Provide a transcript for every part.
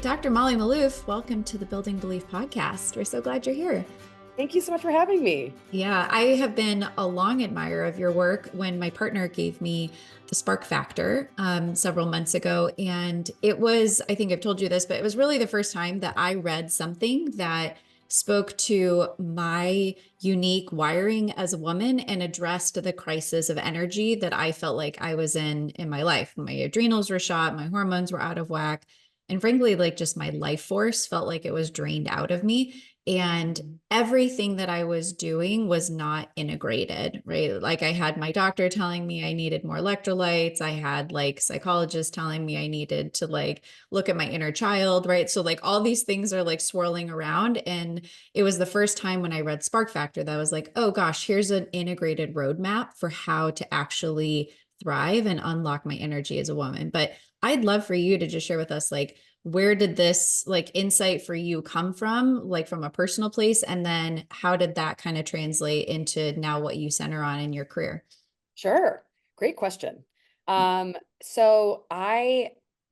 Dr. Molly Maloof, welcome to the Building Belief podcast. We're so glad you're here. Thank you so much for having me. Yeah, I have been a long admirer of your work when my partner gave me the Spark Factor several months ago. And it was, I think I've told you this, but it was really the first time that I read something that spoke to my unique wiring as a woman and addressed the crisis of energy that I felt like I was in my life. My adrenals were shot, my hormones were out of whack. And frankly, like just my life force felt like it was drained out of me. And everything that I was doing was not integrated, right? Like I had my doctor telling me I needed more electrolytes. I had like psychologists telling me I needed to like look at my inner child, right? So like all these things are like swirling around. And it was the first time when I read Spark Factor that I was like, oh gosh, here's an integrated roadmap for how to actually thrive and unlock my energy as a woman. But I'd love for you to just share with us like where did this like insight for you come from, like from a personal place? And then how did that kind of translate into now what you center on in your career? Sure. Great question. So I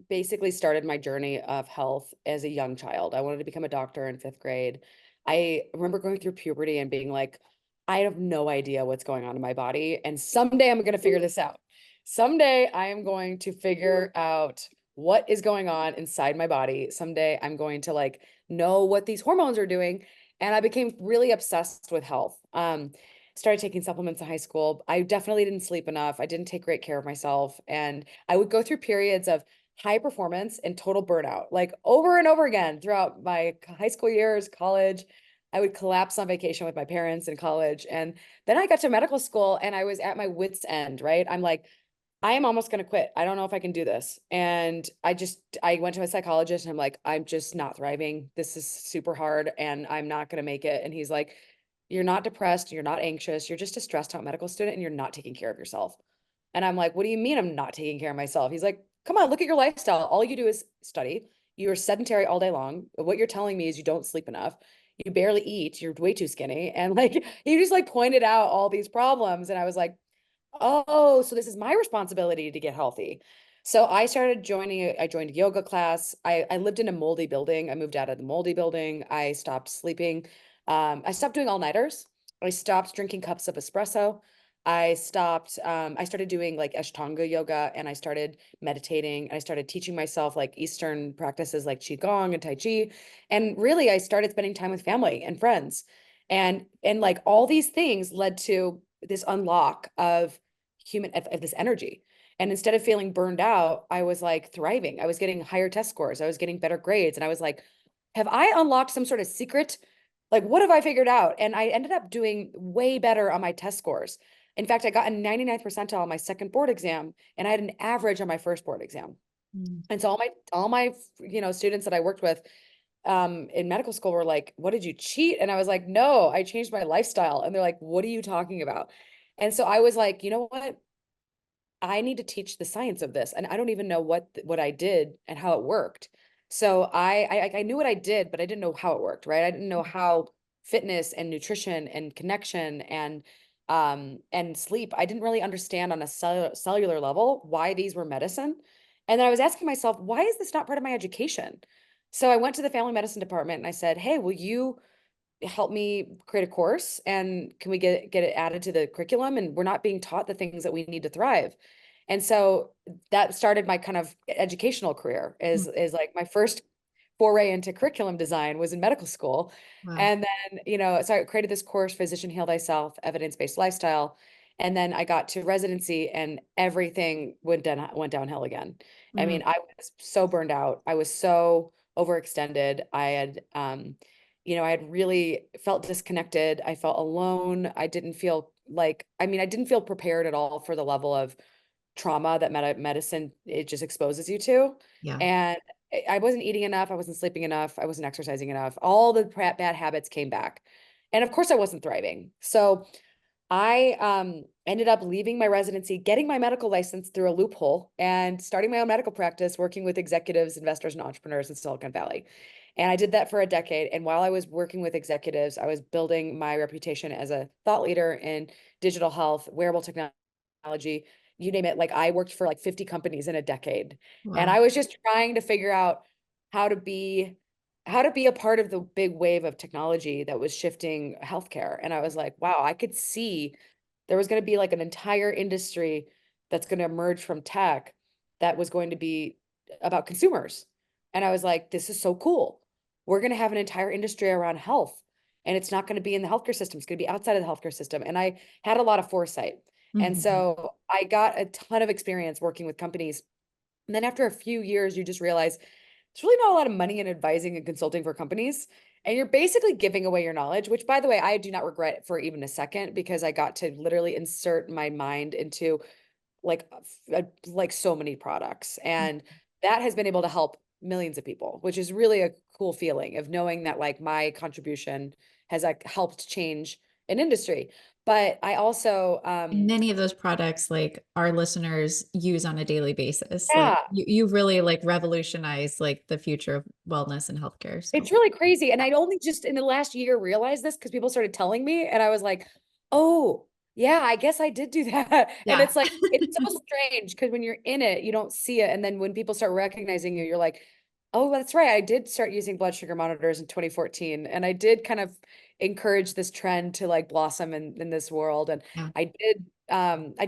basically started my journey of health as a young child. I wanted to become a doctor in fifth grade. I remember going through puberty and being like, I have no idea what's going on in my body. And someday I'm going to figure this out. Someday I am going to figure out what is going on inside my body. Someday I'm going to like know what these hormones are doing. And I became really obsessed with health. Started taking supplements in high school. I definitely didn't sleep enough. I didn't take great care of myself. And I would go through periods of high performance and total burnout, like over and over again throughout my high school years, college. I would collapse on vacation with my parents in college. And then I got to medical school and I was at my wit's end, right? I'm like, I am almost going to quit. I don't know if I can do this. And I went to a psychologist and I'm like, I'm just not thriving. This is super hard and I'm not going to make it. And he's like, you're not depressed. You're not anxious. You're just a stressed out medical student and you're not taking care of yourself. And I'm like, what do you mean I'm not taking care of myself? He's like, come on, look at your lifestyle. All you do is study. You are sedentary all day long. What you're telling me is you don't sleep enough. You barely eat. You're way too skinny. And like, he just like pointed out all these problems. And I was like, oh, so this is my responsibility to get healthy. So I joined a yoga class. I lived in a moldy building. I moved out of the moldy building. I stopped sleeping. I stopped doing all-nighters. I stopped drinking cups of espresso. I started doing like Ashtanga yoga and I started meditating. I started teaching myself like Eastern practices like Qigong and Tai Chi. And really I started spending time with family and friends. And like all these things led to this unlock of this energy. And instead of feeling burned out, I was like thriving. I was getting higher test scores. I was getting better grades. And I was like, have I unlocked some sort of secret? Like, what have I figured out? And I ended up doing way better on my test scores. In fact, I got a 99th percentile on my second board exam, and I had an average on my first board exam. Mm. And so all my students that I worked with in medical school were like, what did you cheat? And I was like, no, I changed my lifestyle. And they're like, what are you talking about? And so I was like, you know what? I need to teach the science of this. And I don't even know what I did and how it worked. So I knew what I did, but I didn't know how it worked, right? I didn't know how fitness and nutrition and connection and sleep, I didn't really understand on a cellular level why these were medicine. And then I was asking myself, why is this not part of my education? So I went to the family medicine department and I said, hey, will you help me create a course and can we get it added to the curriculum, and we're not being taught the things that we need to thrive. And so that started my kind of educational career is like my first foray into curriculum design was in medical school. Wow. And then, so I created this course, Physician Heal Thyself, Evidence-Based Lifestyle. And then I got to residency and everything went downhill again. I Mm. mean, I was so burned out. I was so overextended. I had really felt disconnected. I felt alone. I didn't feel like, I didn't feel prepared at all for the level of trauma that medicine, it just exposes you to. Yeah. And I wasn't eating enough. I wasn't sleeping enough. I wasn't exercising enough. All the bad habits came back. And of course I wasn't thriving. So I ended up leaving my residency, getting my medical license through a loophole, and starting my own medical practice, working with executives, investors, and entrepreneurs in Silicon Valley. And I did that for a decade. And while I was working with executives, I was building my reputation as a thought leader in digital health, wearable technology, you name it. Like I worked for like 50 companies in a decade. And Wow. I was just trying to figure out how to be how to be a part of the big wave of technology that was shifting healthcare. And I was like, wow, I could see there was going to be like an entire industry that's going to emerge from tech that was going to be about consumers. And I was like, this is so cool. We're going to have an entire industry around health, and it's not going to be in the healthcare system. It's going to be outside of the healthcare system. And I had a lot of foresight. And Mhm. so I got a ton of experience working with companies. And then after a few years, you just realize there's really not a lot of money in advising and consulting for companies. And you're basically giving away your knowledge, which, by the way, I do not regret for even a second, because I got to literally insert my mind into like like so many products. And that has been able to help millions of people, which is really a cool feeling of knowing that like my contribution has like helped change an industry. But I also And many of those products like our listeners use on a daily basis. Like yeah, you really like revolutionized like the future of wellness and healthcare. So it's really crazy. And I'd only just in the last year realized this because people started telling me, and I was like, oh, yeah, I guess I did do that. And yeah. it's like, it's so strange because when you're in it, you don't see it. And then when people start recognizing you, you're like, oh, that's right. I did start using blood sugar monitors in 2014. And I did kind of encourage this trend to like blossom in this world. And Yeah. I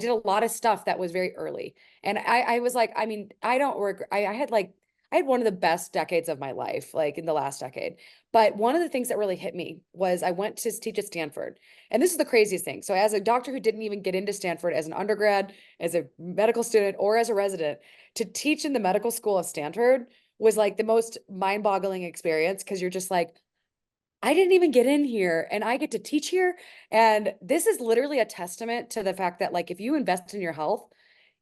did a lot of stuff that was very early. And I was like, I mean, I don't regret, I had like, I had one of the best decades of my life, like in the last decade. But one of the things that really hit me was I went to teach at Stanford. And this is the craziest thing. So, as a doctor who didn't even get into Stanford as an undergrad, as a medical student, or as a resident, to teach in the medical school of Stanford was like the most mind boggling experience because you're just like, I didn't even get in here and I get to teach here. And this is literally a testament to the fact that, like, if you invest in your health,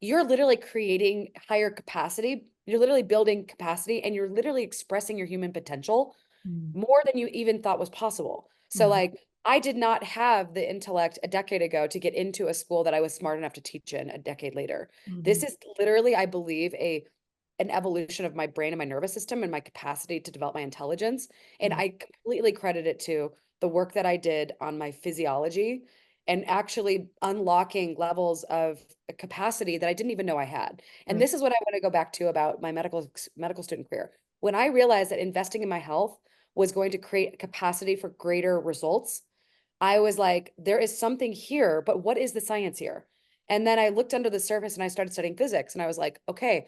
you're literally creating higher capacity. You're literally building capacity and you're literally expressing your human potential Mm. more than you even thought was possible. So, Mhm. like, I did not have the intellect a decade ago to get into a school that I was smart enough to teach in a decade later. This Mhm. is literally, I believe, an evolution of my brain and my nervous system and my capacity to develop my intelligence. And Mm. I completely credit it to the work that I did on my physiology and actually unlocking levels of capacity that I didn't even know I had. And Right. this is what I want to go back to about my medical student career. When I realized that investing in my health was going to create capacity for greater results, I was like, there is something here, but what is the science here? And then I looked under the surface and I started studying physics. And I was like, okay,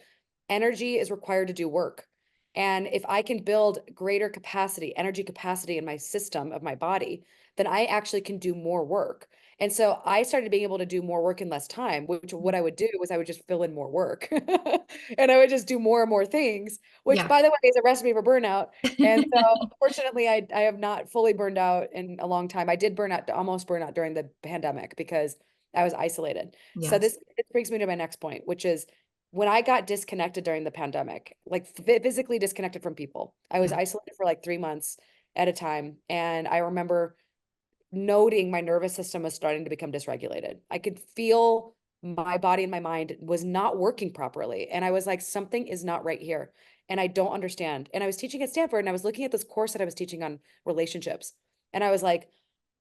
energy is required to do work. And if I can build greater capacity, energy capacity in my system of my body, then I actually can do more work. And so I started being able to do more work in less time, which what I would do was I would just fill in more work and I would just do more and more things, which Yeah. by the way is a recipe for burnout. And so fortunately, I have not fully burned out in a long time. I did burn out, almost burn out during the pandemic because I was isolated. So Yes. this brings me to my next point, which is when I got disconnected during the pandemic, like physically disconnected from people. I was Yeah. isolated for like 3 months at a time. And I remember noting my nervous system was starting to become dysregulated. I could feel my body and my mind was not working properly. And I was like, something is not right here. And I don't understand. And I was teaching at Stanford and I was looking at this course that I was teaching on relationships. And I was like,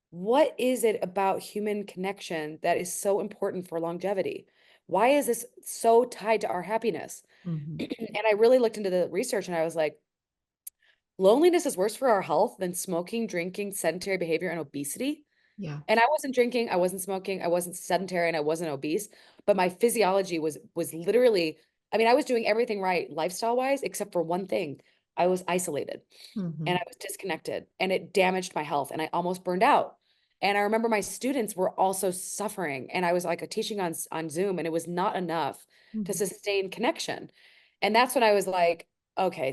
what is it about human connection that is so important for longevity? Why is this so tied to our happiness? Mhm. And I really looked into the research and I was like, loneliness is worse for our health than smoking, drinking, sedentary behavior, and obesity. Yeah. And I wasn't drinking, I wasn't smoking, I wasn't sedentary, and I wasn't obese, but my physiology was literally, I mean, I was doing everything right lifestyle-wise except for one thing. I was isolated and Mhm. I was disconnected and it damaged my health and I almost burned out. And I remember my students were also suffering and I was like teaching on Zoom and it was not enough to Mhm. sustain connection. And that's when I was like, okay,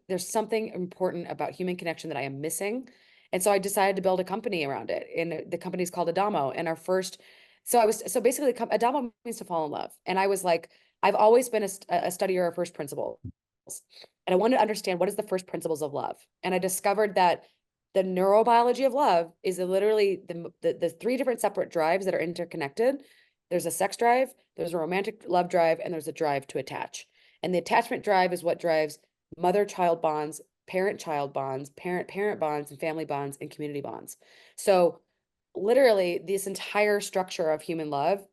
there's something important about human connection that I am missing. And so I decided to build a company around it. And the company is called Adamo. And our first, so I was, so basically, Adamo means to fall in love. And I was like, I've always been a studier of first principles. And I wanted to understand what is the first principles of love. And I discovered that the neurobiology of love is literally the three different separate drives that are interconnected. There's a sex drive, there's a romantic love drive, and there's a drive to attach. And the attachment drive is what drives mother-child bonds, parent-child bonds, parent-parent bonds, and family bonds, and community bonds. So literally this entire structure of human love,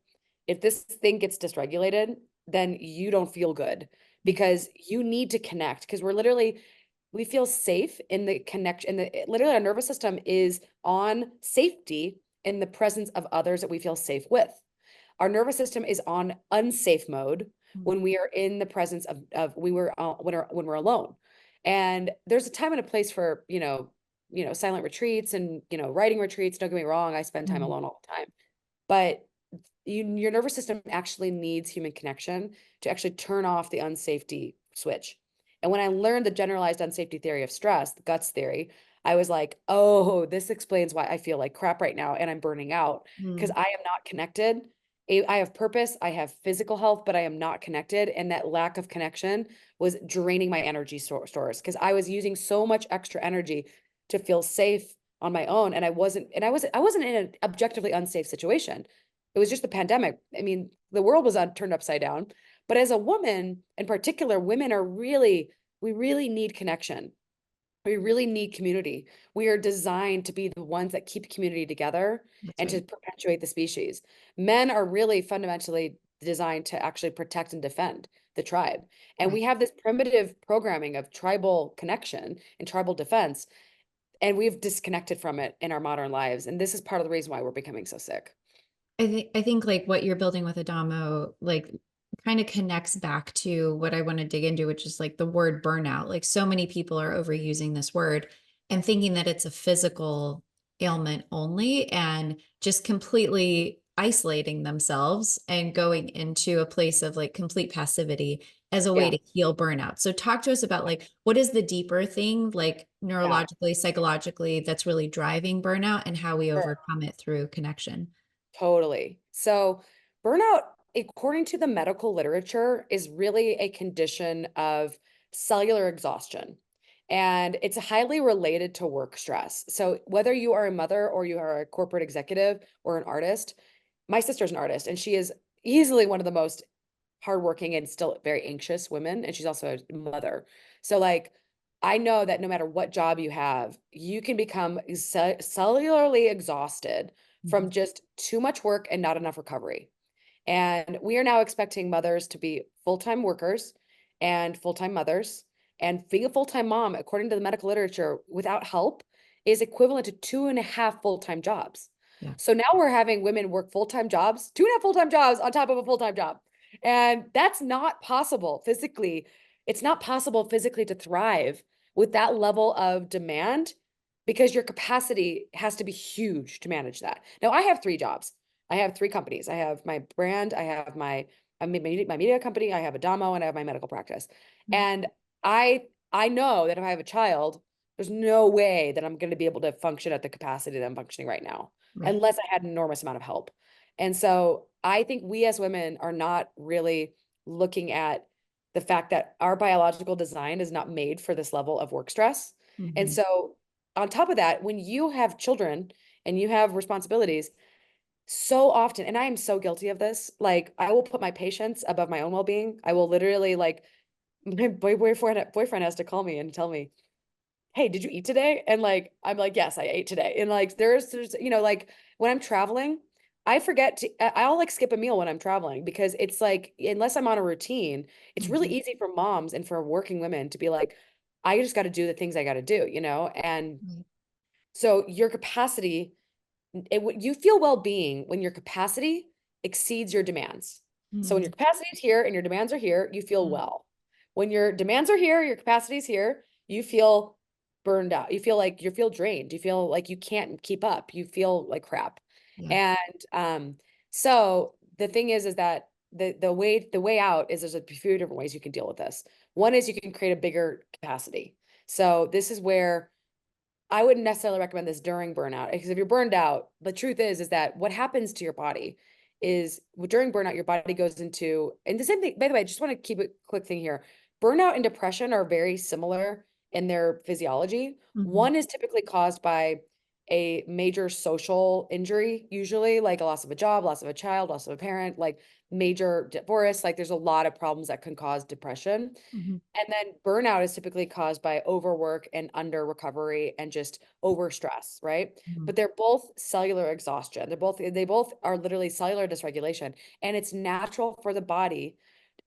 if this thing gets dysregulated, then you don't feel good because you need to connect, because we feel safe in the connection. Literally, our nervous system is on safety in the presence of others that we feel safe with. Our nervous system is on unsafe mode Mm. when we are in the presence of we were when we're alone. And there's a time and a place for, silent retreats and, writing retreats. Don't get me wrong, I spend time Mhm. alone all the time. But your nervous system actually needs human connection to actually turn off the unsafety switch. And when I learned the generalized unsafety theory of stress, the guts theory, I was like, oh, this explains why I feel like crap right now and I'm burning out, because Mm. I am not connected. I have purpose, I have physical health, but I am not connected. And that lack of connection was draining my energy stores, because I was using so much extra energy to feel safe on my own. And I wasn't in an objectively unsafe situation. It was just the pandemic. I mean, the world was turned upside down. But as a woman, in particular, we really need connection. We really need community. We are designed to be the ones that keep community together That's and to right. perpetuate the species. Men are really fundamentally designed to actually protect and defend the tribe. And Right. we have this primitive programming of tribal connection and tribal defense, and we've disconnected from it in our modern lives. And this is part of the reason why we're becoming so sick. I think like what you're building with Adamo, like kind of connects back to what I want to dig into, which is like the word burnout. Like so many people are overusing this word and thinking that it's a physical ailment only and just completely isolating themselves and going into a place of like complete passivity as a way Yeah. to heal burnout. So talk to us about like what is the deeper thing, like Yeah. neurologically, psychologically, that's really driving burnout and how we Sure. overcome it through connection. Totally. So, burnout, according to the medical literature, is really a condition of cellular exhaustion. And it's highly related to work stress. So, whether you are a mother or you are a corporate executive or an artist, my sister's an artist and she is easily one of the most hardworking and still very anxious women. And she's also a mother. So, like, I know that no matter what job you have, you can become cellularly exhausted Mhm. from just too much work and not enough recovery. And we are now expecting mothers to be full-time workers and full-time mothers. And being a full-time mom, according to the medical literature, without help is equivalent to 2.5 full-time jobs. Yeah. So now we're having women work full-time jobs, 2.5 full-time jobs on top of a full-time job. And that's not possible physically. It's not possible physically to thrive with that level of demand, because your capacity has to be huge to manage that. Now, I have 3 jobs. I have 3 companies. I have my brand, I have my media company, I have Adamo, and I have my medical practice. Mm. And I know that if I have a child, there's no way that I'm going to be able to function at the capacity that I'm functioning right now, Right. unless I had an enormous amount of help. And so I think we as women are not really looking at the fact that our biological design is not made for this level of work stress. And Mhm. so on top of that, when you have children and you have responsibilities, so often, and I am so guilty of this, like I will put my patients above my own well-being. I will literally like my boyfriend has to call me and tell me, "Hey, did you eat today?" And like I'm like, "Yes, I ate today." And like there's like when I'm traveling, I forget to I'll like skip a meal when I'm traveling, because it's like unless I'm on a routine, it's really Mhm. easy for moms and for working women to be like, I just got to do the things I got to do. And Right. so your capacity, you feel well-being when your capacity exceeds your demands. So when Mm. your capacity is here and your demands are here, you feel Mm. well. When your demands are here, your capacity is here, you feel burned out. You feel drained. You feel like you can't keep up. You feel like crap. Yeah. And so the thing is that the way out is there's a few different ways you can deal with this. One is you can create a bigger capacity. So this is where I wouldn't necessarily recommend this during burnout, because if you're burned out, the truth is that what happens to your body is during burnout, your body goes into, and the same thing, by the way, I just want to keep a quick thing here. Burnout and depression are very similar in their physiology. Mhm. One is typically caused by a major social injury, usually like a loss of a job, loss of a child, loss of a parent, like major divorce. Like there's a lot of problems that can cause depression. Mhm. And then burnout is typically caused by overwork and under recovery and just over stress, right? Mhm. But they're both cellular exhaustion. They both are literally cellular dysregulation. And it's natural for the body.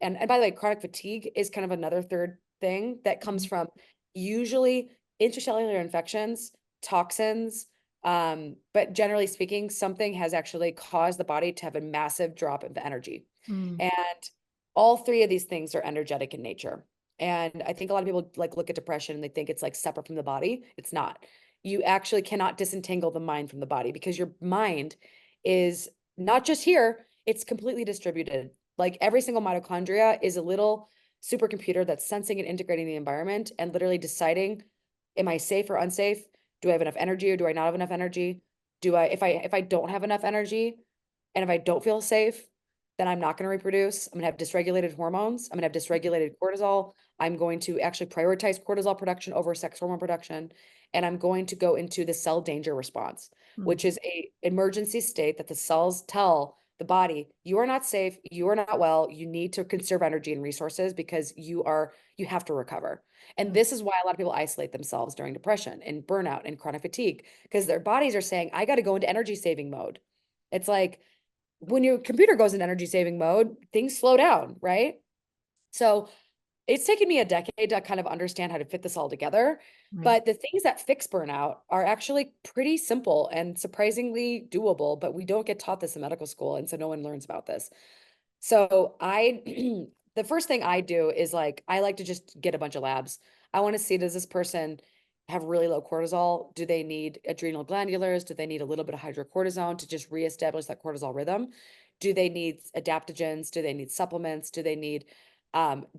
and by the way, chronic fatigue is kind of another third thing that comes Mhm. from usually intracellular infections, toxins, but generally speaking, something has actually caused the body to have a massive drop of energy. Mm. And all three of these things are energetic in nature. And I think a lot of people like look at depression and they think it's like separate from the body. It's not. You actually cannot disentangle the mind from the body because your mind is not just here, it's completely distributed. Like every single mitochondria is a little supercomputer that's sensing and integrating the environment and literally deciding, am I safe or unsafe? Do I have enough energy or do I not have enough energy? Do I, if I don't have enough energy and if I don't feel safe, then I'm not going to reproduce. I'm going to have dysregulated hormones. I'm going to have dysregulated cortisol. I'm going to actually prioritize cortisol production over sex hormone production. And I'm going to go into the cell danger response, Mm. which is a emergency state that the cells tell the body, you are not safe, you are not well, you need to conserve energy and resources because you have to recover. And Yeah. this is why a lot of people isolate themselves during depression and burnout and chronic fatigue because their bodies are saying, I got to go into energy saving mode. It's like when your computer goes in energy saving mode, things slow down, right? So it's taken me a decade to kind of understand how to fit this all together. Right. But the things that fix burnout are actually pretty simple and surprisingly doable, but we don't get taught this in medical school. And so no one learns about this. So I, the first thing I do is like, I like to just get a bunch of labs. I want to see, does this person have really low cortisol? Do they need adrenal glandulars? Do they need a little bit of hydrocortisone to just reestablish that cortisol rhythm? Do they need adaptogens? Do they need supplements? Do they need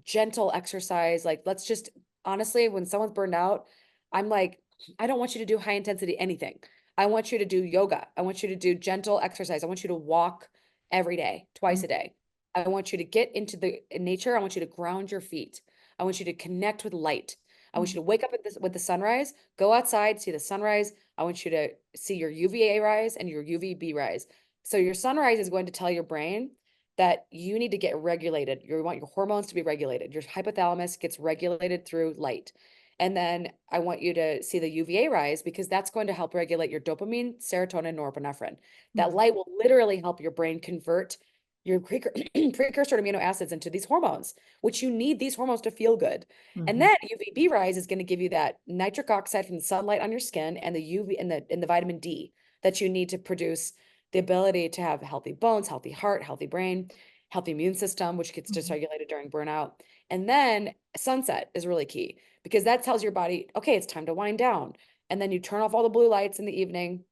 gentle exercise? Like, let's just honestly, when someone's burned out, I'm like, I don't want you to do high intensity anything. I want you to do yoga. I want you to do gentle exercise. I want you to walk every day, twice Mm. a day. I want you to get into the nature. I want you to ground your feet. I want you to connect with light. I want you Mm. to wake up with the sunrise, go outside, see the sunrise. I want you to see your UVA rise and your UVB rise. So your sunrise is going to tell your brain that you need to get regulated. You want your hormones to be regulated. Your hypothalamus gets regulated through light. And then I want you to see the UVA rise because that's going to help regulate your dopamine, serotonin, norepinephrine. That Mm. light will literally help your brain convert your precursor to amino acids into these hormones, which you need these hormones to feel good. And Mhm. then UVB rise is going to give you that nitric oxide from the sunlight on your skin and the UV and the vitamin D that you need to produce the ability to have healthy bones, healthy heart, healthy brain, healthy immune system, which gets Mhm. dysregulated during burnout. And then sunset is really key because that tells your body, okay, it's time to wind down. And then you turn off all the blue lights in the evening.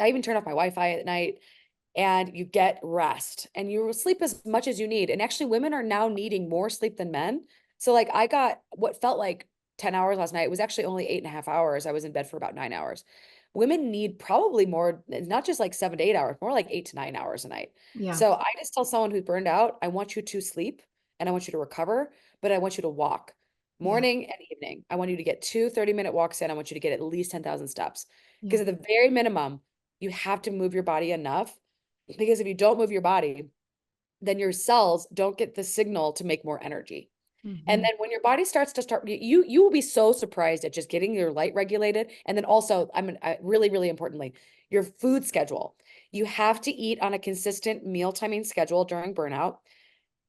I even turn off my Wi-Fi at night and you get rest and you sleep as much as you need. And actually, women are now needing more sleep than men. So, like, I got what felt like 10 hours last night. It was actually only 8.5 hours. I was in bed for about 9 hours. Women need probably more, not just like 7 to 8 hours, more like 8 to 9 hours a night. Yeah. So, I just tell someone who's burned out, I want you to sleep and I want you to recover, but I want you to walk Yeah. morning and evening. I want you to get 2 30-minute walks in. I want you to get at least 10,000 steps because Yeah. at the very minimum, you have to move your body enough because if you don't move your body, then your cells don't get the signal to make more energy. And Mhm. then when your body starts to start, you will be so surprised at just getting your light regulated. And then also, really, really importantly, your food schedule. You have to eat on a consistent meal timing schedule during burnout.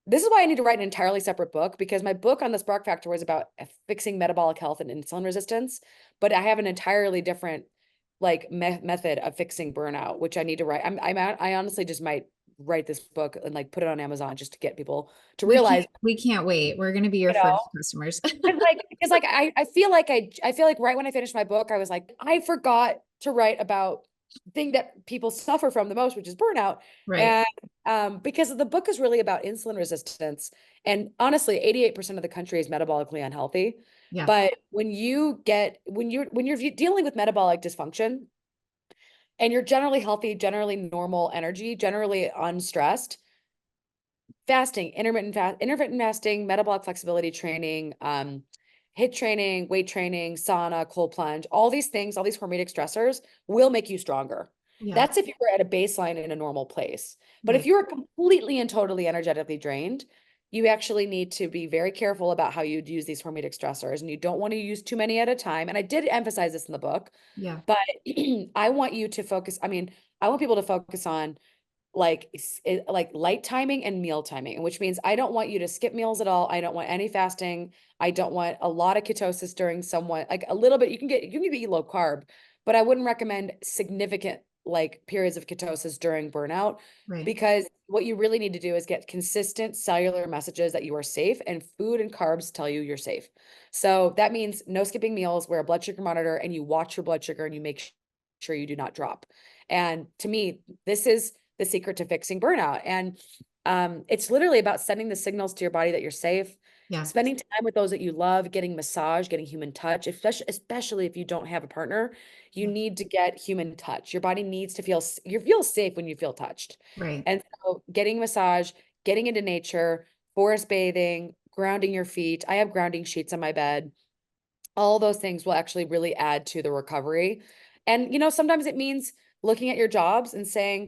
This is why I need to write an entirely separate book because my book on the spark factor was about fixing metabolic health and insulin resistance, but I have an entirely different like method of fixing burnout, which I need to write. I honestly just might write this book and like put it on Amazon just to get people to realize, We can't wait. We're going to be your you know, first customers. because like I feel like I feel like right when I finished my book, I was like, I forgot to write about the thing that people suffer from the most, which is burnout. Right. And because the book is really about insulin resistance. And honestly, 88% of the country is metabolically unhealthy. Yeah. But when you're dealing with metabolic dysfunction and you're generally healthy, generally normal energy, generally unstressed, fasting, intermittent fasting, metabolic flexibility training, HIIT training, weight training, sauna, cold plunge, all these things, all these hormetic stressors will make you stronger. Yeah. That's if you were at a baseline in a normal place. But if Right. you're completely and totally energetically drained, you actually need to be very careful about how you use these hormetic stressors, and you don't want to use too many at a time. And I did emphasize this in the book, Yeah. but I want you to focus. I mean, I want people to focus on like light timing and meal timing, which means I don't want you to skip meals at all. I don't want any fasting. I don't want a lot of ketosis during someone like a little bit. You can be low carb, but I wouldn't recommend significant like periods of ketosis during burnout Right. because what you really need to do is get consistent cellular messages that you are safe, and food and carbs tell you you're safe. So that means no skipping meals, wear a blood sugar monitor, and you watch your blood sugar and you make sure you do not drop. And to me, this is the secret to fixing burnout. And it's literally about sending the signals to your body that you're safe, Yeah. spending time with those that you love, getting massage, getting human touch, especially if you don't have a partner, you Yeah. need to get human touch. Your body needs to you feel safe when you feel touched. Right. And so getting massage, getting into nature, forest bathing, grounding your feet. I have grounding sheets on my bed. All those things will actually really add to the recovery. And, sometimes it means looking at your jobs and saying,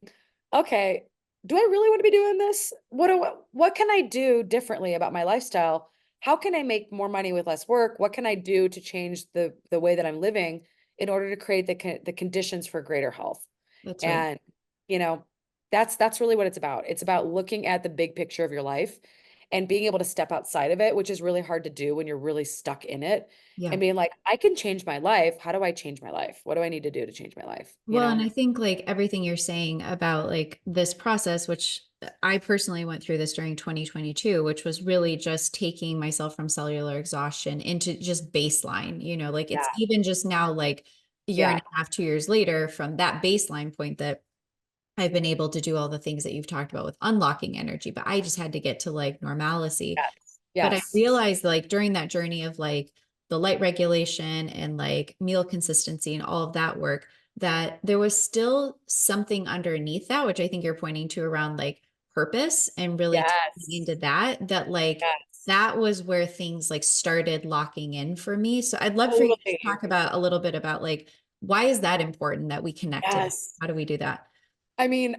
okay, do I really want to be doing this? What can I do differently about my lifestyle? How can I make more money with less work? What can I do to change the way that I'm living in order to create the conditions for greater health? That's right. And, you know, that's really what it's about. It's about looking at the big picture of your life and being able to step outside of it, which is really hard to do when you're really stuck in it Yeah. and being like, I can change my life. How do I change my life? What do I need to do to change my life? Well, and I think like everything you're saying about like this process, which I personally went through this during 2022, which was really just taking myself from cellular exhaustion into just baseline, like Yeah. it's even just now like a year and Yeah. a half, 2 years later from that baseline point that I've been able to do all the things that you've talked about with unlocking energy, but I just had to get to like normalcy. Yes. But I Yes. realized like during that journey of like the light regulation and like meal consistency and all of that work, that there was still something underneath that, which I think you're pointing to around like purpose and really tapping Yes. into that like Yes. that was where things like started locking in for me. So I'd love for you to Totally. talk about a little bit about like why is that important that we connect to that? Yes. How do we do that? I mean,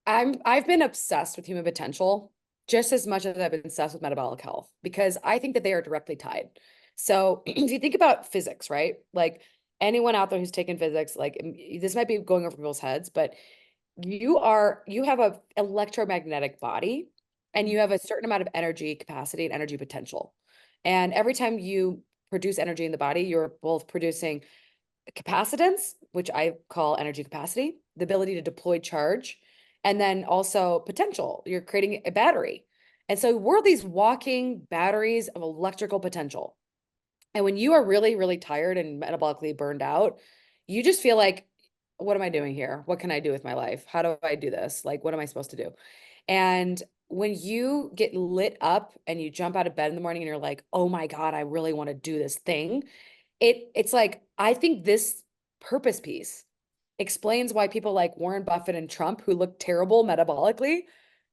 I've been obsessed with human potential just as much as I've been obsessed with metabolic health because I think that they are directly tied. So if you think about physics, right? Like anyone out there who's taken physics, like this might be going over people's heads, but you have a electromagnetic body and you have a certain amount of energy capacity and energy potential. And every time you produce energy in the body, you're both producing capacitance, which I call energy capacity, the ability to deploy charge, and then also potential. You're creating a battery. And so we're these walking batteries of electrical potential. And when you are really, really tired and metabolically burned out, you just feel like, what am I doing here? What can I do with my life? How do I do this? Like, what am I supposed to do? And when you get lit up and you jump out of bed in the morning and you're like, oh my God, I really want to do this thing, it's like I think this purpose piece explains why people like Warren Buffett and Trump, who look terrible metabolically,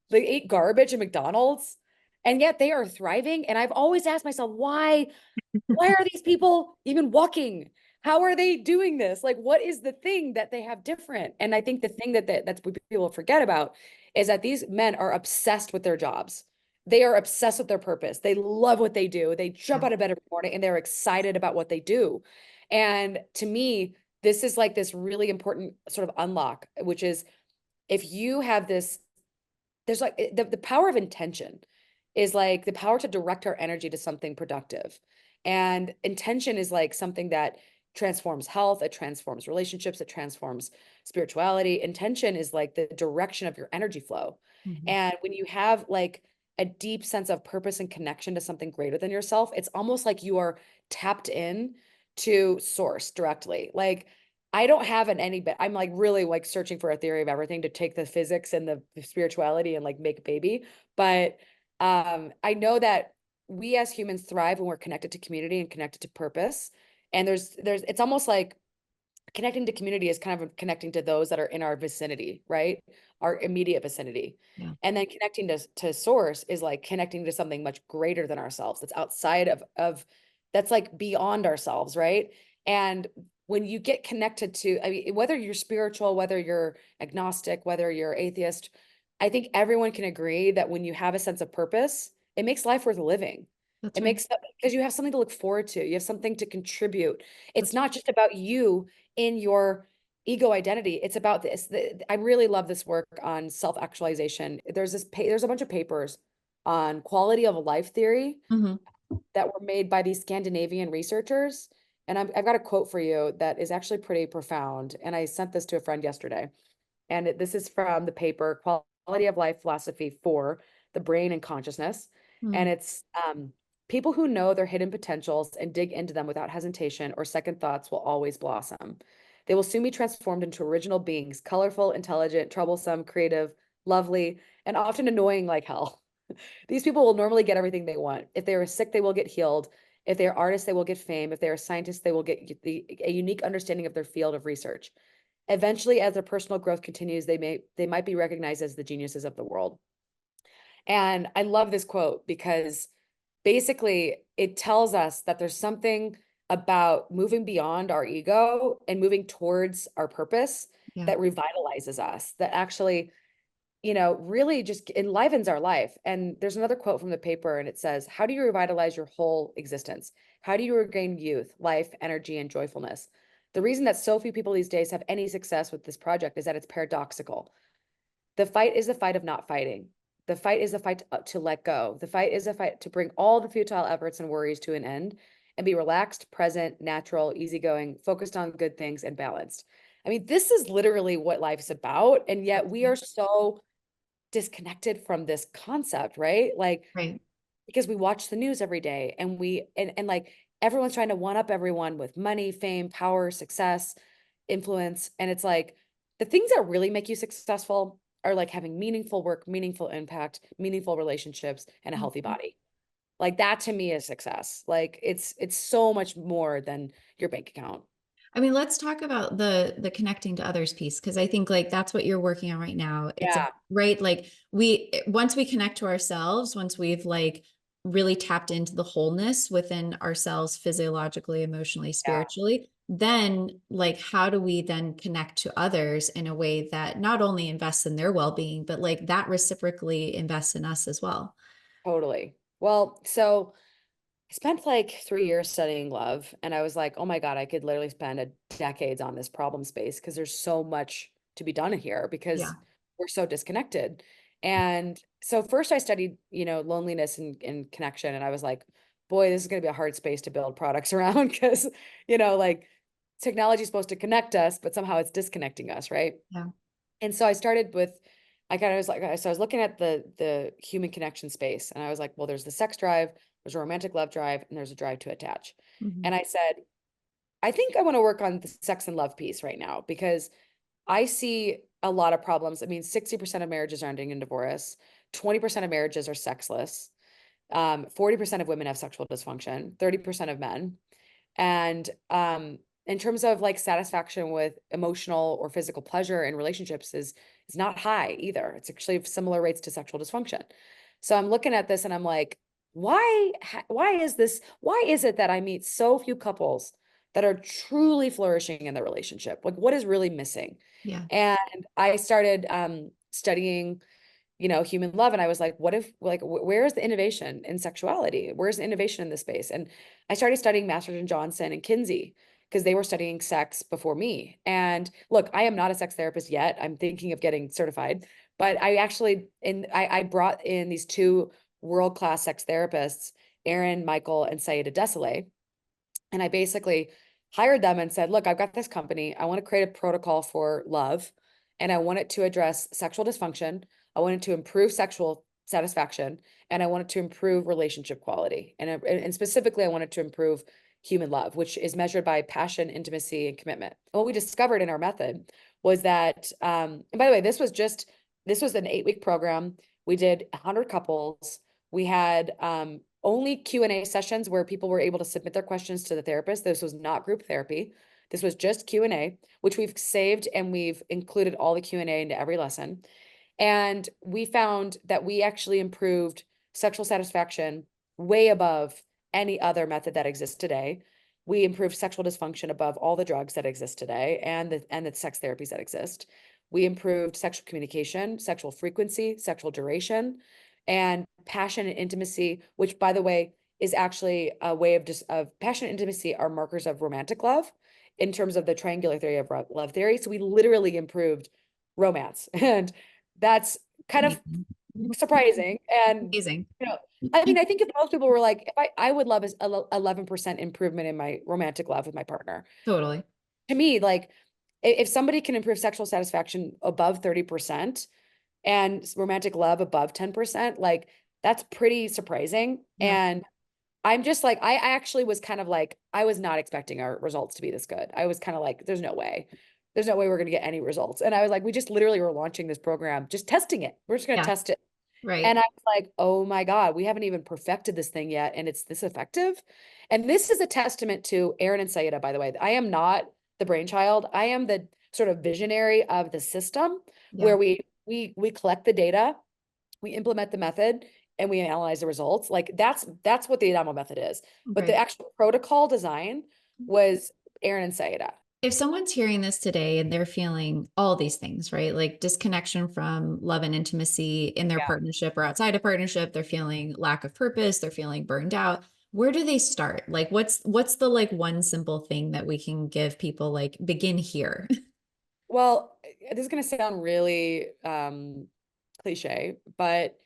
they ate garbage at McDonald's, and yet they are thriving. And I've always asked myself, why are these people even walking? How are they doing this? Like, what is the thing that they have different? And I think the thing that's what people forget about is that these men are obsessed with their jobs. They are obsessed with their purpose. They love what they do. They jump Yeah, out of bed every morning and they're excited about what they do. And to me, this is like this really important sort of unlock, which is if you have this there's like the power of intention is like the power to direct our energy to something productive. And intention is like something that transforms health, it transforms relationships, it transforms spirituality. Intention is like the direction of your energy flow. mhm, And when you have like a deep sense of purpose and connection to something greater than yourself, it's almost like you are tapped in to source directly. Like I don't have an any, but I'm like really like searching for a theory of everything to take the physics and the spirituality and like make a baby. But I know that we as humans thrive when we're connected to community and connected to purpose. And it's almost like connecting to community is kind of connecting to those that are in our vicinity, right? Our immediate vicinity. yeah, And then connecting to source is like connecting to something much greater than ourselves that's outside of that's like beyond ourselves, right? And when you get connected to, I mean, whether you're spiritual, whether you're agnostic, whether you're atheist, I think everyone can agree that when you have a sense of purpose, it makes life worth living. that's It right. makes because you have something to look forward to. You have something to contribute. It's That's not just about you in your ego identity. It's about this. I really love this work on self-actualization. There's a bunch of papers on quality of life theory Hmm. that were made by these Scandinavian researchers. And I've got a quote for you that is actually pretty profound. And I sent this to a friend yesterday. And this is from the paper Quality of Life Philosophy for the Brain and Consciousness. And Mm. it's people who know their hidden potentials and dig into them without hesitation or second thoughts will always blossom. They will soon be transformed into original beings, colorful, intelligent, troublesome, creative, lovely, and often annoying like hell. These people will normally get everything they want. If they are sick, they will get healed. If they are artists, they will get fame. If they are scientists, they will get a unique understanding of their field of research. Eventually, as their personal growth continues, they might be recognized as the geniuses of the world. And I love this quote because basically it tells us that there's something about moving beyond our ego and moving towards our purpose Yeah. that revitalizes us, that actually, really just enlivens our life. And there's another quote from the paper, and it says, how do you revitalize your whole existence? How do you regain youth, life, energy, and joyfulness? The reason that so few people these days have any success with this project is that it's paradoxical. The fight is the fight of not fighting. The fight is the fight to let go. The fight is a fight to bring all the futile efforts and worries to an end and be relaxed, present, natural, easygoing, focused on good things, and balanced. I mean, this is literally what life's about. And yet we are so disconnected from this concept, right? Like, Right. because we watch the news every day and and like everyone's trying to one up everyone with money, fame, power, success, influence. And it's like the things that really make you successful are like having meaningful work, meaningful impact, meaningful relationships, and a healthy Mhm. body. Like that to me is success. Like it's so much more than your bank account. I mean, let's talk about the connecting to others piece, because I think like that's what you're working on right now. It's a Yeah, right, like once we connect to ourselves, once we've like really tapped into the wholeness within ourselves physiologically, emotionally, yeah, spiritually, then like how do we then connect to others in a way that not only invests in their well-being, but like that reciprocally invests in us as well? totally. Well, so I spent like 3 years studying love, and I was like, oh my God, I could literally spend decades on this problem space because there's so much to be done here because Yeah. we're so disconnected. And so first I studied, loneliness and connection. And I was like, boy, this is going to be a hard space to build products around because, like technology is supposed to connect us, but somehow it's disconnecting us, right? Yeah. And so I started with, I kind of was like, so I was looking at the human connection space, and I was like, well, there's the sex drive, there's a romantic love drive, and there's a drive to attach. Mhm. And I said, I think I want to work on the sex and love piece right now because I see a lot of problems. I mean, 60% of marriages are ending in divorce, 20% of marriages are sexless, 40% of women have sexual dysfunction, 30% of men. And in terms of like satisfaction with emotional or physical pleasure in relationships is not high either. It's actually similar rates to sexual dysfunction. So I'm looking at this and I'm like, why is this? Why is it that I meet so few couples that are truly flourishing in their relationship? Like what is really missing? Yeah. And I started studying human love. And I was like, what if, like, where's the innovation in sexuality? Where's the innovation in this space? And I started studying Masters and Johnson and Kinsey because they were studying sex before me. And look, I am not a sex therapist yet. I'm thinking of getting certified, but I brought in these two world-class sex therapists, Aaron, Michael, and Saida Desolé. And I basically hired them and said, look, I've got this company. I want to create a protocol for love, and I want it to address sexual dysfunction. I want it to improve sexual satisfaction, and I want it to improve relationship quality. And specifically, I want it to improve human love, which is measured by passion, intimacy, and commitment. And what we discovered in our method was that, and by the way, this was an 8-week program. We did 100 couples. We had only Q&A sessions where people were able to submit their questions to the therapist. This was not group therapy. This was just Q&A, which we've saved, and we've included all the Q&A into every lesson. And we found that we actually improved sexual satisfaction way above any other method that exists today. We improved sexual dysfunction above all the drugs that exist today and the sex therapies that exist. We improved sexual communication, sexual frequency, sexual duration, and passion and intimacy, which, by the way, is actually a way of passion and intimacy are markers of romantic love. in terms of the triangular theory of love theory. So we literally improved romance. And that's kind of Amazing. surprising. And, Amazing. you know, I mean, I think if most people were like, if I would love is 11% improvement in my romantic love with my partner. Totally. To me, like if somebody can improve sexual satisfaction above 30% and romantic love above 10%, like that's pretty surprising. Yeah. And I'm just like, I actually was kind of like, I was not expecting our results to be this good. I was kind of like, there's no way. There's no way we're going to get any results. And I was like, we just literally were launching this program, just testing it. We're just going to Yeah. test it. Right. And I was like, oh my God, we haven't even perfected this thing yet. And it's this effective. And this is a testament to Aaron and Saida, by the way. I am not the brainchild. I am the sort of visionary of the system Yeah. where we collect the data, we implement the method, and we analyze the results. Like that's what the Adamo method is. But the Right. actual protocol design was Aaron and Saida. If someone's hearing this today and they're feeling all these things, right? Like disconnection from love and intimacy in their Yeah. partnership or outside of partnership, they're feeling lack of purpose, they're feeling burned out. Where do they start? Like what's the like one simple thing that we can give people like begin here? Well, this is going to sound really cliche, but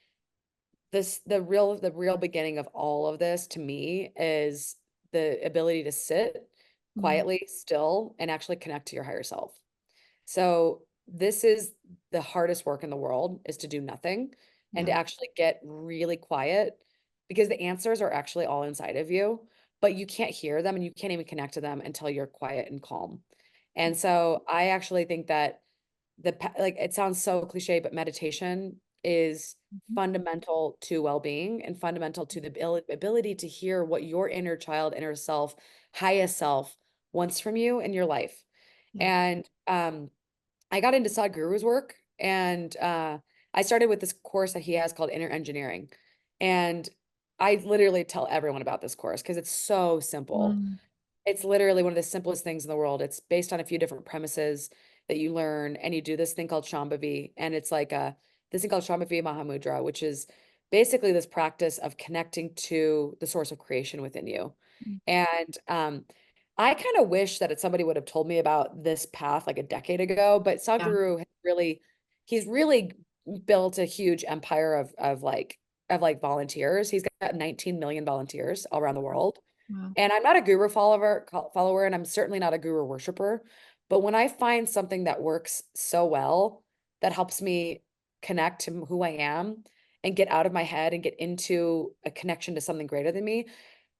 the real beginning of all of this to me is the ability to sit Mm, quietly still and actually connect to your higher self. So this is the hardest work in the world, is to do nothing and to yeah. actually get really quiet, because the answers are actually all inside of you, but you can't hear them and you can't even connect to them until you're quiet and calm. And so I actually think that like it sounds so cliche, but meditation is Mhm. fundamental to well-being and fundamental to the ability to hear what your inner child, inner self, highest self wants from you in your life. Yeah. And I got into Sadhguru's work, and I started with this course that he has called Inner Engineering. And I literally tell everyone about this course because it's so simple. Mm, It's literally one of the simplest things in the world. It's based on a few different premises that you learn, and you do this thing called Shambhavi, and it's like this thing called Shambhavi Mahamudra, which is basically this practice of connecting to the source of creation within you. mm, And I kind of wish that somebody would have told me about this path like a decade ago, but yeah. Sadhguru has really, he's really built a huge empire of like volunteers. He's got 19 million volunteers all around the world. Wow. And I'm not a guru follower, and I'm certainly not a guru worshiper. But when I find something that works so well, that helps me connect to who I am and get out of my head and get into a connection to something greater than me,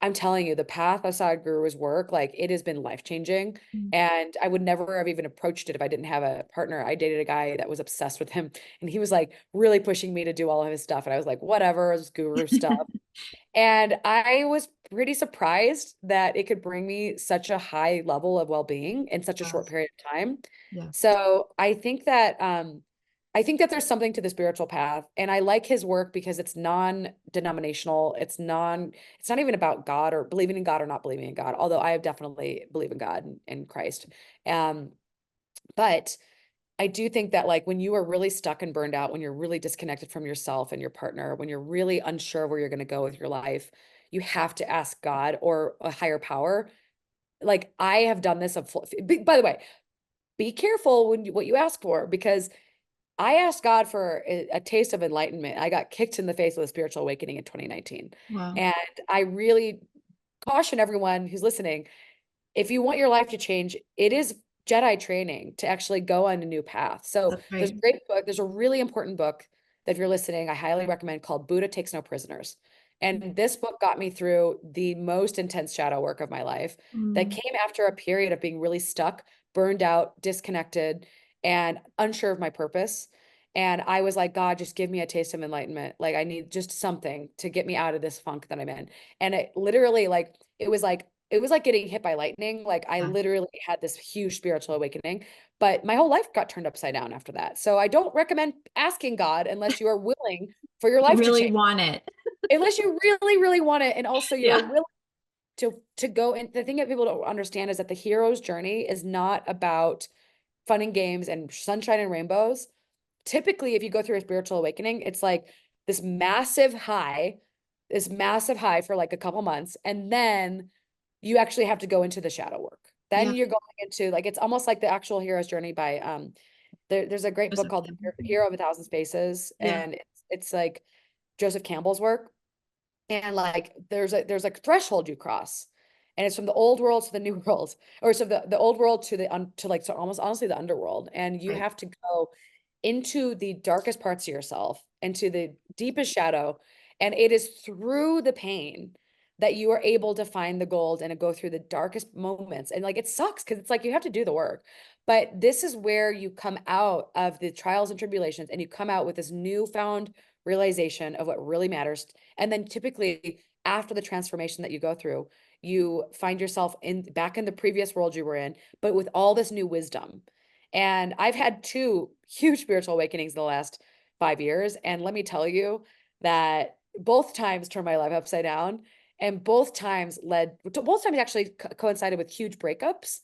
I'm telling you, the path I saw Guru's work, like it has been life-changing. Mm. And I would never have even approached it if I didn't have a partner. I dated a guy that was obsessed with him, and he was like really pushing me to do all of his stuff. And I was like, whatever, it's guru stuff. And I was pretty surprised that it could bring me such a high level of well-being in such a short Yes. period of time. Yeah. So I think that there's something to the spiritual path, and I like his work because it's non-denominational. It's not even about God or believing in God or not believing in God, although I definitely believe in God and Christ. Um, but I do think that like when you are really stuck and burned out, when you're really disconnected from yourself and your partner, when you're really unsure where you're going to go with your life, you have to ask God or a higher power. Like I have done this. By the way, be careful what you ask for, because I asked God for a taste of enlightenment. I got kicked in the face with a spiritual awakening in 2019. Wow. And I really caution everyone who's listening, if you want your life to change, it is Jedi training to actually go on a new path. So That's there's right. a great book. There's a really important book that if you're listening, I highly recommend, called Buddha Takes No Prisoners. And this book got me through the most intense shadow work of my life that Mm, came after a period of being really stuck, burned out, disconnected, and unsure of my purpose. And I was like, God, just give me a taste of enlightenment. Like I need just something to get me out of this funk that I'm in. And it literally like it was like getting hit by lightning. Like I yeah. literally had this huge spiritual awakening, but my whole life got turned upside down after that. So I don't recommend asking God unless you are willing for your You life to really change. want it. Unless you really, really want it, and also you're Yeah. willing to go. And the thing that people don't understand is that the hero's journey is not about fun and games and sunshine and rainbows. Typically, if you go through a spiritual awakening, it's like this massive high, this massive high for like a couple months, and then you actually have to go into the shadow work. Then Yeah. you're going into like, it's almost like the actual hero's journey by there's a great book Joseph called Campbell. The Hero of a Thousand Spaces, Yeah. and it's like Joseph Campbell's work. And like there's like a threshold you cross. And it's from the old world to the new world, or so the old world to to like, so almost honestly the underworld. And you Right. have to go into the darkest parts of yourself, into the deepest shadow. And it is through the pain that you are able to find the gold and go through the darkest moments. And like, it sucks because it's like you have to do the work. But this is where you come out of the trials and tribulations and you come out with this newfound realization of what really matters. And then typically after the transformation that you go through, you find yourself in back in the previous world you were in, but with all this new wisdom. And I've had two huge spiritual awakenings in the last 5 years. And let me tell you that both times turned my life upside down. And both times actually coincided with huge breakups.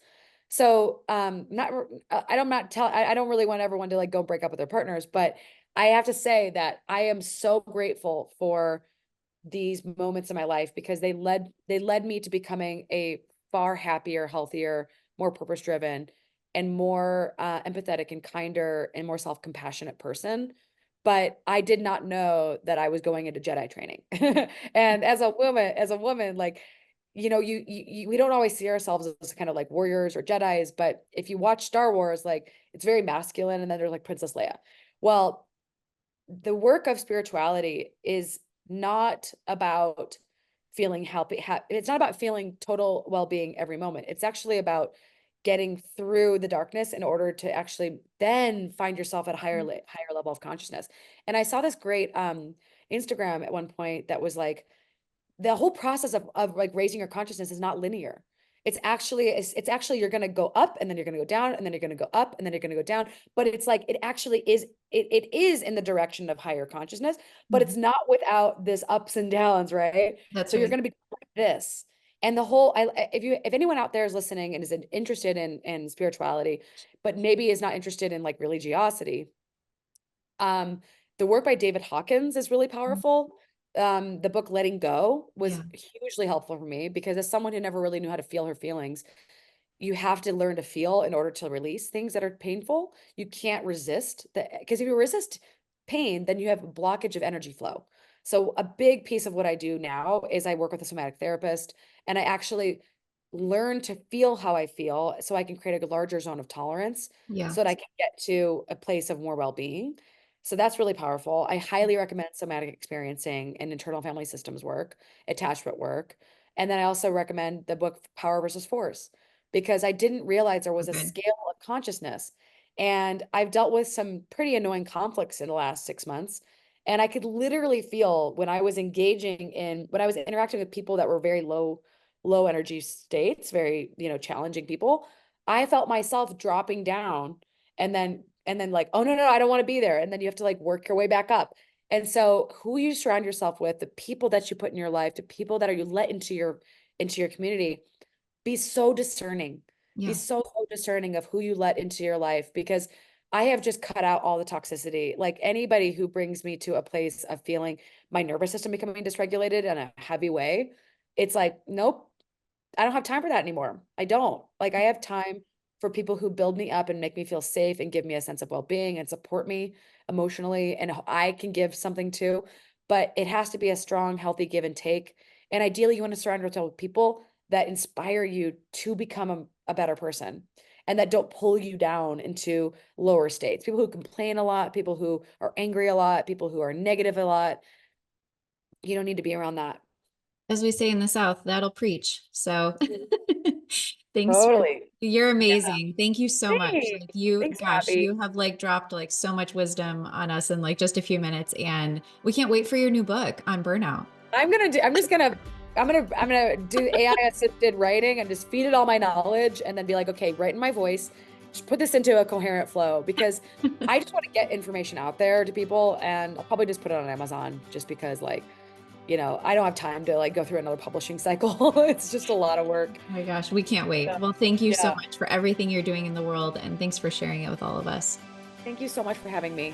So, not, I don't really want everyone to like go break up with their partners, but I have to say that I am so grateful for these moments in my life because they led me to becoming a far happier, healthier, more purpose driven, and more empathetic and kinder and more self compassionate person. But I did not know that I was going into Jedi training. And as a woman, like, we don't always see ourselves as kind of like warriors or Jedis, but if you watch Star Wars, like it's very masculine, and then there's like Princess Leia. Well, the work of spirituality is not about feeling happy. It's not about feeling total well-being every moment. It's actually about getting through the darkness in order to actually then find yourself at a higher level of consciousness. And I saw this great Instagram at one point that was like, the whole process of like raising your consciousness is not linear. It's actually you're going to go up and then you're going to go down and then you're going to go up and then you're going to go down, but it's like it actually is it is in the direction of higher consciousness, but Mhm. it's not without this ups and downs, right? That's So you're right. going to be like this. And the whole if anyone out there is listening and is interested in spirituality, but maybe is not interested in like religiosity, um, the work by David Hawkins is really Mhm. powerful. The book Letting Go was Yeah. hugely helpful for me because as someone who never really knew how to feel her feelings, you have to learn to feel in order to release things that are painful. You can't resist that because if you resist pain, then you have a blockage of energy flow. So a big piece of what I do now is I work with a somatic therapist and I actually learn to feel how I feel so I can create a larger zone of tolerance Yeah. so that I can get to a place of more well-being. So that's really powerful. I highly recommend somatic experiencing and internal family systems work, attachment work. And then I also recommend the book Power versus Force because I didn't realize there was a Good. scale of consciousness. And I've dealt with some pretty annoying conflicts in the last 6 months. And I could literally feel when I was interacting with people that were very low energy states, very, challenging people, I felt myself dropping down and then like, oh no, I don't want to be there. And then you have to like work your way back up. And so who you surround yourself with, the people that you put in your life, the people that are you let into your community, be so discerning. Be Yeah. so discerning of who you let into your life because I have just cut out all the toxicity. Like anybody who brings me to a place of feeling my nervous system becoming dysregulated in a heavy way, it's like, nope, I don't have time for that anymore. I don't. Like I have time for people who build me up and make me feel safe and give me a sense of well-being and support me emotionally and I can give something too, but it has to be a strong, healthy give and take. And ideally you want to surround yourself with people that inspire you to become a better person and that don't pull you down into lower states. People who complain a lot, people who are angry a lot, people who are negative a lot. You don't need to be around that. As we say in the South, that'll preach. So thanks for, Totally. you're Yeah. amazing. Thank you so much. Thanks. Like you, Thanks, gosh, Abby. you have like dropped like so much wisdom on us in like just a few minutes. And we can't wait for your new book on burnout. I'm gonna do AI assisted writing and just feed it all my knowledge and then be like, okay, write in my voice, just put this into a coherent flow because I just want to get information out there to people and I'll probably just put it on Amazon just because like, I don't have time to like go through another publishing cycle. It's just a lot of work. Oh my gosh, we can't wait. Yeah. Well, thank you so Yeah. much for everything you're doing in the world. And thanks for sharing it with all of us. Thank you so much for having me.